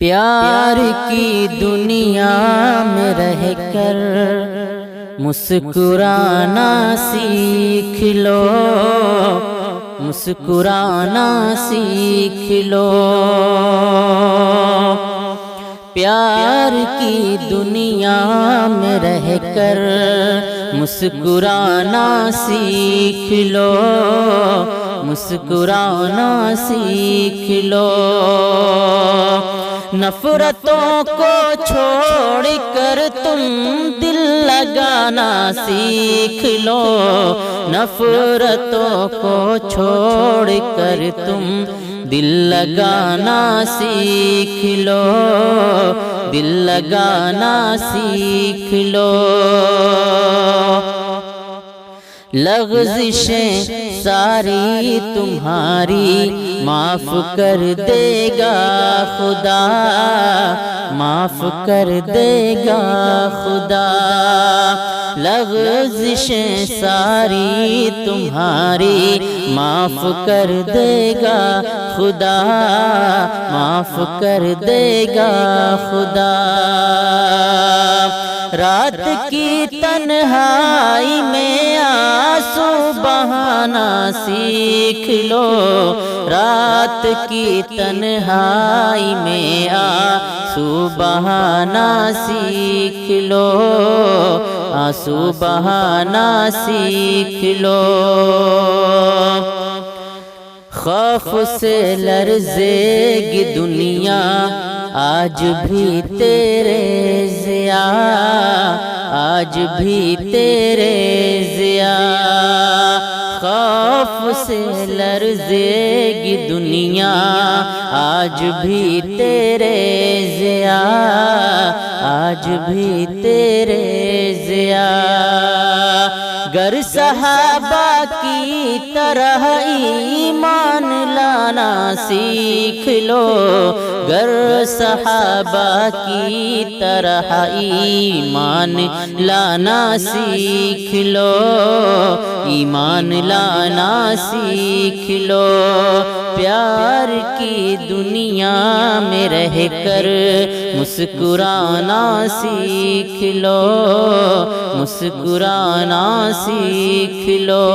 پیار کی دنیا میں رہ کر مسکرانا سیکھ لو، مسکرانا سیکھ لو۔ پیار کی دنیا میں رہ کر مسکرانا سیکھ لو، مسکرانا سیکھ لو۔ نفرتوں کو چھوڑ کر تم دل لگانا سیکھ لو، نفرتوں کو چھوڑ کر تم دل لگانا سیکھ لو، دل لگانا سیکھ لو۔ لغزشیں ساری تمہاری معاف کر دے گا خدا، معاف کر دے گا خدا۔ لغزشیں ساری تمہاری معاف کر دے گا خدا، معاف کر دے گا خدا۔ رات کی تنہائی میں آنسو بہانا سیکھ لو، رات کی تنہائی میں آنسو بہانا سیکھ لو، آنسو بہانا سیکھ لو۔ خوف سے لرزے گی دنیا آج بھی تیرے ضیا، آج بھی تیرے ضیا۔ خوف سے لرزے گی دنیا آج بھی تیرے ضیا، آج بھی تیرے ضیا۔ گر صحابہ کی طرح ایمان لانا سیکھ لو، گر صحابہ کی طرح ایمان لانا سیکھ لو، ایمان لانا سیکھ لو۔ پیار کی دنیا میں رہ کر مسکرانا سیکھ لو، مسکرانا سیکھ لو۔